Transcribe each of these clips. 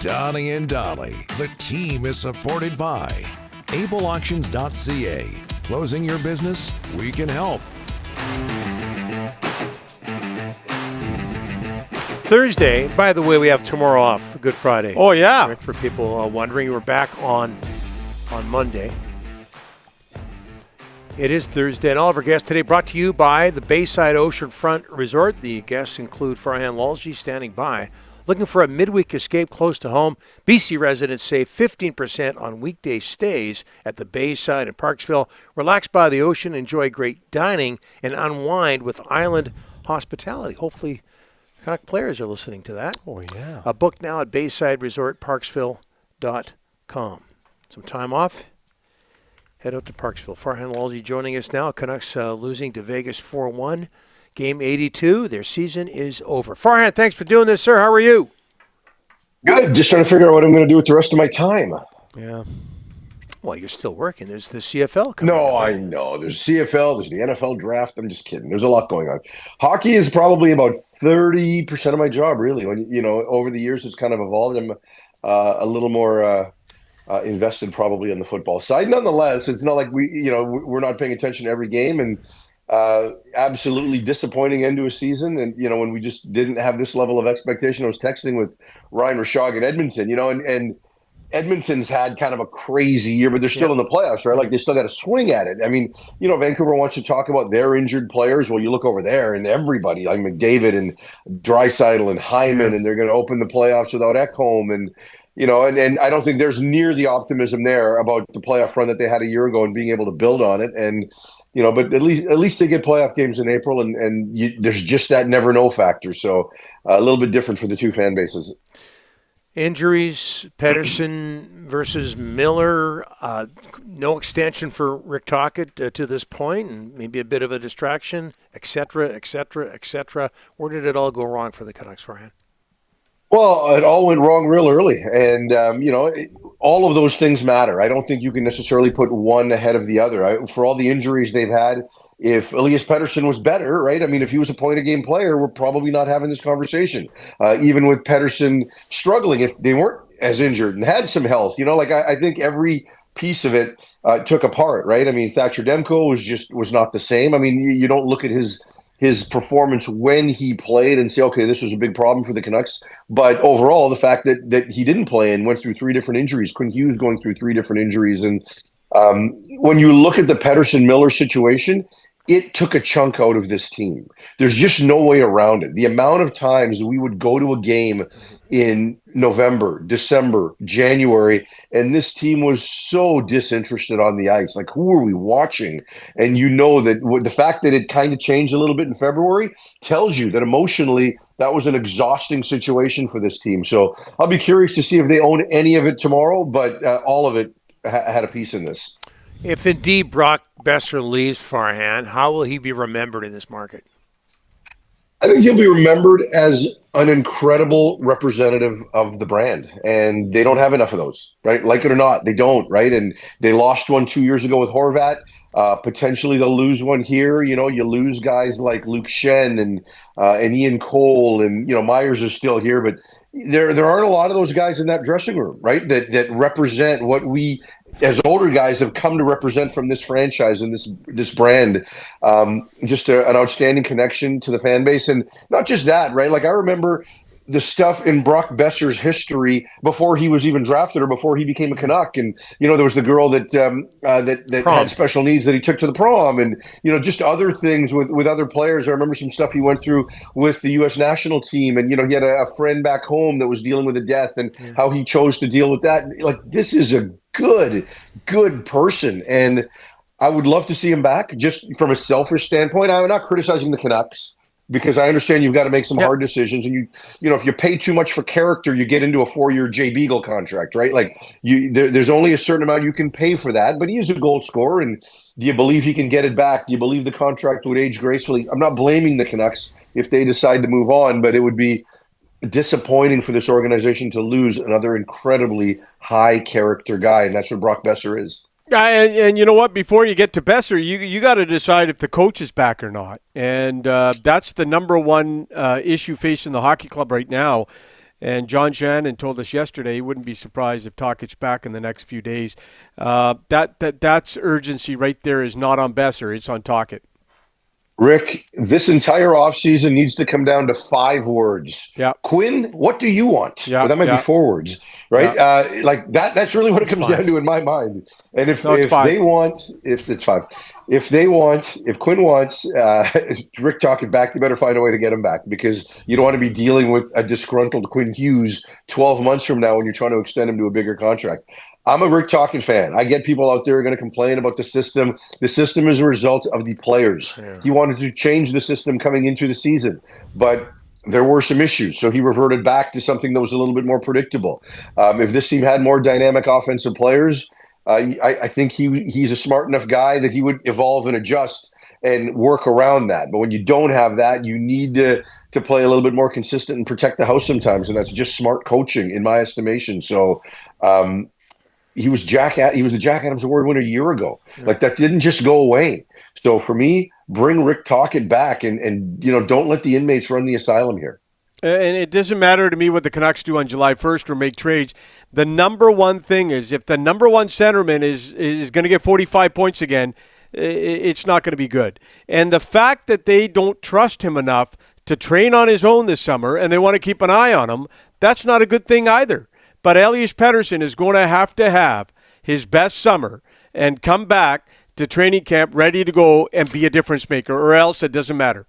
Donnie and Dolly. The team is supported by ableauctions.ca. Closing your business? We can help. Thursday, by the way, we have tomorrow off, Good Friday. Oh, yeah. Right, for people wondering, we're back on Monday. It is Thursday, and all of our guests today brought to you by the Bayside Oceanfront Resort. The guests include Farhan Lalji standing by. Looking for a midweek escape close to home? BC residents save 15% on weekday stays at the Bayside in Parksville. Relax by the ocean, enjoy great dining, and unwind with island hospitality. Hopefully, Canuck players are listening to that. Oh, yeah. Book now at BaysideResortParksville.com. Some time off? Head out to Parksville. Farhan Lalji joining us now. Canucks losing to Vegas 4-1. Game 82. Their season is over. Farhan, thanks for doing this, sir. How are you? Good. Just trying to figure out what I'm going to do with the rest of my time. Yeah. Well, you're still working. There's the CFL coming No, up. I know. There's CFL. There's the NFL draft. I'm just kidding. There's a lot going on. Hockey is probably about 30% of my job, really. When over the years, it's kind of evolved. I'm a little more invested probably on the football side. Nonetheless, it's not like we're not paying attention to every game, and absolutely disappointing end to a season. And when we just didn't have this level of expectation, I was texting with Ryan Rishaug in Edmonton. And Edmonton's had kind of a crazy year, but they're still in the playoffs, right? Like they still got to swing at it. I mean, Vancouver wants to talk about their injured players. Well, you look over there and everybody, like McDavid and Draisaitl and Hyman, and they're going to open the playoffs without Ekholm. And and I don't think there's near the optimism there about the playoff run that they had a year ago and being able to build on it. And but at least they get playoff games in April, and there's just that never know factor. So a little bit different for the two fan bases. Injuries, Pettersson versus Miller, no extension for Rick Tocchet to this point, and maybe a bit of a distraction, et cetera, et cetera, et cetera. Where did it all go wrong for the Canucks, Farhan? Well, it all went wrong real early. And, all of those things matter. I don't think you can necessarily put one ahead of the other. For all the injuries they've had, if Elias Pettersson was better, right? I mean, if he was a point-a-game player, we're probably not having this conversation. Even with Pettersson struggling, if they weren't as injured and had some health, I think every piece of it took apart, right? I mean, Thatcher Demko was not the same. I mean, you don't look at his performance when he played and say, okay, this was a big problem for the Canucks. But overall, the fact that he didn't play and went through three different injuries, Quinn Hughes going through three different injuries. And when you look at the Pettersson-Miller situation, it took a chunk out of this team. There's just no way around it. The amount of times we would go to a game in November, December, January, and this team was so disinterested on the ice. Like, who are we watching? And that the fact that it kind of changed a little bit in February tells you that emotionally that was an exhausting situation for this team. So I'll be curious to see if they own any of it tomorrow, but all of it had a piece in this. If indeed Brock Besser leaves, Farhan, how will he be remembered in this market? I think he'll be remembered as an incredible representative of the brand, and they don't have enough of those, right? Like it or not, they don't, right? And they lost one 2 years ago with Horvat. Potentially they'll lose one here. You lose guys like Luke Shen and Ian Cole, and Myers is still here, but there aren't a lot of those guys in that dressing room, right? That represent what we as older guys have come to represent from this franchise and this brand. Just an outstanding connection to the fan base, and not just that, right? Like I remember the stuff in Brock Besser's history before he was even drafted or before he became a Canuck. And, there was the girl that had special needs that he took to the prom, and, just other things with other players. I remember some stuff he went through with the U.S. national team, and, he had a friend back home that was dealing with a death, and how he chose to deal with that. Like, this is a good person. And I would love to see him back just from a selfish standpoint. I'm not criticizing the Canucks, because I understand you've got to make some hard decisions, and if you pay too much for character, you get into a 4-year Jay Beagle contract, right? Like there's only a certain amount you can pay for that, but he is a goal scorer, and do you believe he can get it back? Do you believe the contract would age gracefully? I'm not blaming the Canucks if they decide to move on, but it would be disappointing for this organization to lose another incredibly high character guy, and that's what Brock Besser is. And you know what? Before you get to Besser, you got to decide if the coach is back or not. And that's the number one issue facing the hockey club right now. And John Shannon told us yesterday he wouldn't be surprised if Tocchet's back in the next few days. That's urgency right there is not on Besser. It's on Tocchet. Rick, this entire offseason needs to come down to 5 words. Yeah. Quinn, what do you want? Yeah. Or that might be 4 words, right? Yeah. Like that's really what it comes down to in my mind. And if Quinn wants, Rick Tocchet back, you better find a way to get him back, because you don't want to be dealing with a disgruntled Quinn Hughes 12 months from now when you're trying to extend him to a bigger contract. I'm a Rick Tocchet fan. I get people out there who are going to complain about the system. The system is a result of the players. Yeah. He wanted to change the system coming into the season, but there were some issues. So he reverted back to something that was a little bit more predictable. If this team had more dynamic offensive players, I think he's a smart enough guy that he would evolve and adjust and work around that. But when you don't have that, you need to play a little bit more consistent and protect the house sometimes. And that's just smart coaching in my estimation. So, he was the Jack Adams Award winner a year ago. Yeah. Like, that didn't just go away. So for me, bring Rick Tocchet back and don't let the inmates run the asylum here. And it doesn't matter to me what the Canucks do on July 1st or make trades. The number one thing is, if the number one centerman is going to get 45 points again, it's not going to be good. And the fact that they don't trust him enough to train on his own this summer and they want to keep an eye on him, that's not a good thing either. But Elias Pettersson is going to have his best summer and come back to training camp ready to go and be a difference maker, or else it doesn't matter.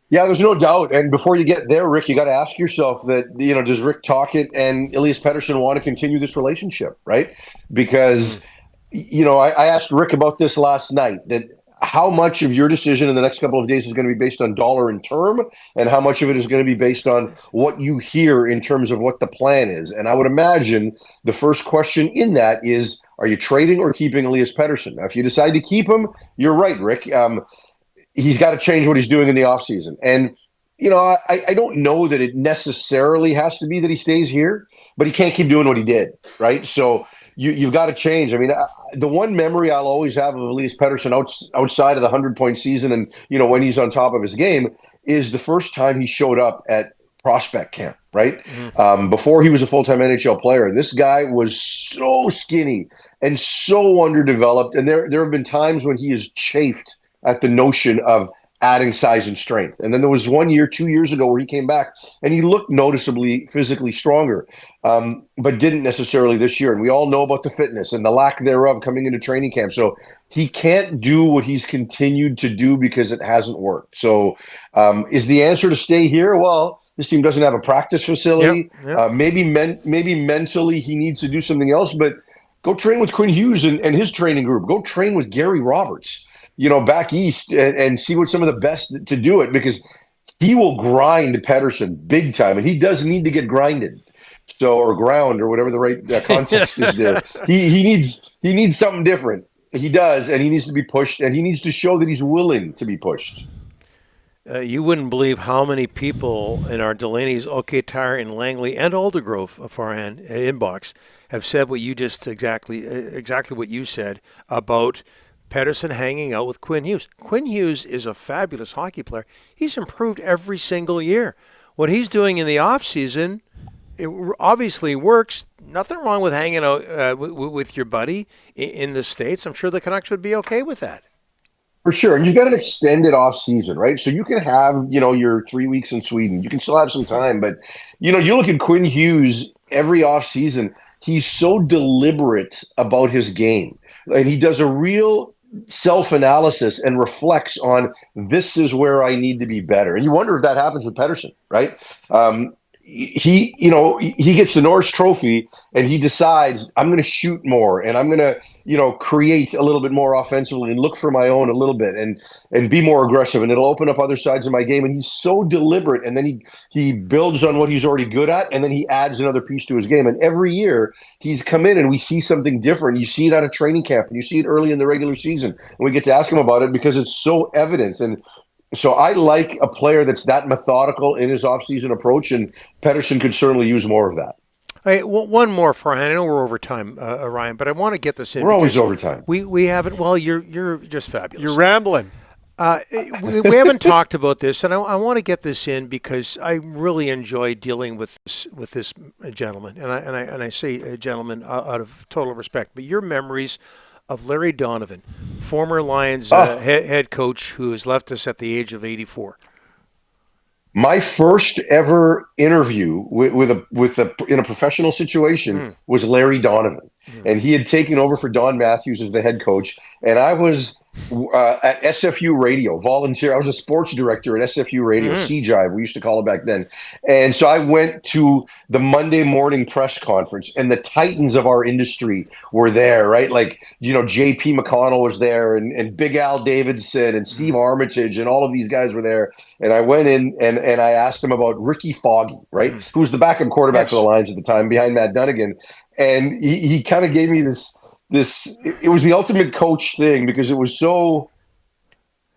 Yeah, there's no doubt. And before you get there, Rick, you got to ask yourself that, does Rick Tocchet and Elias Pettersson want to continue this relationship, right? Because, I asked Rick about this last night, that how much of your decision in the next couple of days is going to be based on dollar and term, and how much of it is going to be based on what you hear in terms of what the plan is. And I would imagine the first question in that is, are you trading or keeping Elias Pettersson? Now, if you decide to keep him, you're right, Rick. He's got to change what he's doing in the offseason. And, I don't know that it necessarily has to be that he stays here, but he can't keep doing what he did, right? So you've got to change. I mean, the one memory I'll always have of Elias Pettersson outside of the 100-point season and, when he's on top of his game, is the first time he showed up at prospect camp, right? Mm-hmm. Before he was a full-time NHL player. And this guy was so skinny and so underdeveloped. And there have been times when he has chafed at the notion of adding size and strength. And then there was 2 years ago where he came back and he looked noticeably physically stronger, but didn't necessarily this year. And we all know about the fitness and the lack thereof coming into training camp. So he can't do what he's continued to do because it hasn't worked. So is the answer to stay here? Well, this team doesn't have a practice facility. Yep. Maybe mentally he needs to do something else, but go train with Quinn Hughes and his training group. Go train with Gary Roberts, back east and see what some of the best to do it, because he will grind Pettersson big time, and he does need to get grinded, or ground, or whatever the right context is there. He needs something different. He does, and he needs to be pushed, and he needs to show that he's willing to be pushed. You wouldn't believe how many people in our Delaney's, OK Tire in Langley and Aldergrove, Farhan, inbox have said what you just exactly what you said about Pettersson hanging out with Quinn Hughes. Quinn Hughes is a fabulous hockey player. He's improved every single year. What he's doing in the offseason, it obviously works. Nothing wrong with hanging out with your buddy in the States. I'm sure the Canucks would be okay with that. For sure. And you've got an extended offseason, right? So you can have, your 3 weeks in Sweden. You can still have some time. But, you look at Quinn Hughes every offseason, he's so deliberate about his game. And he does a real self-analysis and reflects on, this is where I need to be better. And you wonder if that happens with Pettersson, right? He gets the Norris Trophy and he decides, I'm going to shoot more and I'm going to, create a little bit more offensively and look for my own a little bit and be more aggressive, and it'll open up other sides of my game. And he's so deliberate, and then he builds on what he's already good at, and then he adds another piece to his game. And every year he's come in and we see something different. You see it out of training camp and you see it early in the regular season, and we get to ask him about it because it's so evident. And so I like a player that's that methodical in his offseason approach, and Pettersson could certainly use more of that. Hey, one more, Farhan. I know we're over time, Ryan, but I want to get this in. We're always over time. We haven't. Well, you're just fabulous. You're rambling. We haven't talked about this, and I want to get this in because I really enjoy dealing with this gentleman, and I say gentleman out of total respect. But your memories of Larry Donovan, former Lions head coach, who has left us at the age of 84. My first ever interview in a professional situation was Larry Donovan, and he had taken over for Don Matthews as the head coach, and I was at SFU Radio, volunteer. I was a sports director at SFU Radio, C-Jive, we used to call it back then. And so I went to the Monday morning press conference, and the titans of our industry were there, right? Like, J.P. McConnell was there, and Big Al Davidson, and Steve Armitage, and all of these guys were there. And I went in and I asked him about Ricky Foggy, right? Who was the backup quarterback for the Lions at the time, behind Matt Dunnigan. And he kind of gave me this, it was the ultimate coach thing, because it was so,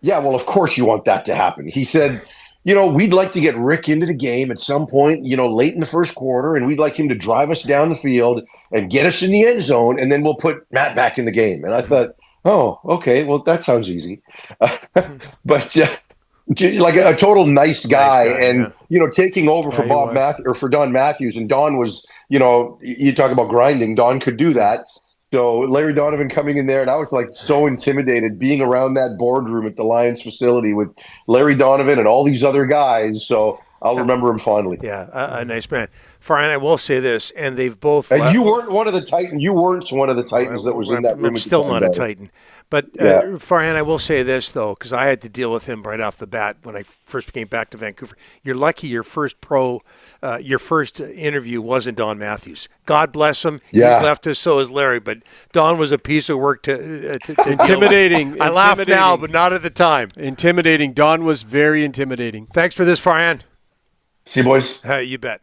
yeah, well, of course you want that to happen. He said, we'd like to get Rick into the game at some point, late in the first quarter, and we'd like him to drive us down the field and get us in the end zone, and then we'll put Matt back in the game. And I thought, oh, okay, well, that sounds easy. But like a total nice guy, and taking over for for Don Matthews, and Don was, you talk about grinding, Don could do that. So Larry Donovan coming in there, and I was like so intimidated being around that boardroom at the Lions facility with Larry Donovan and all these other guys. So I'll remember him fondly. Yeah, a nice man. Farhan, I will say this, and they've both. And you weren't one of the Titans. You weren't one of the Titans that was in that room. I'm still not a Titan. But Farhan, I will say this though, because I had to deal with him right off the bat when I first came back to Vancouver. You're lucky your first interview wasn't Don Matthews. God bless him. Yeah. He's left us. So is Larry. But Don was a piece of work to intimidating. I laugh now, but not at the time. Intimidating. Don was very intimidating. Thanks for this, Farhan. See you, boys. You bet.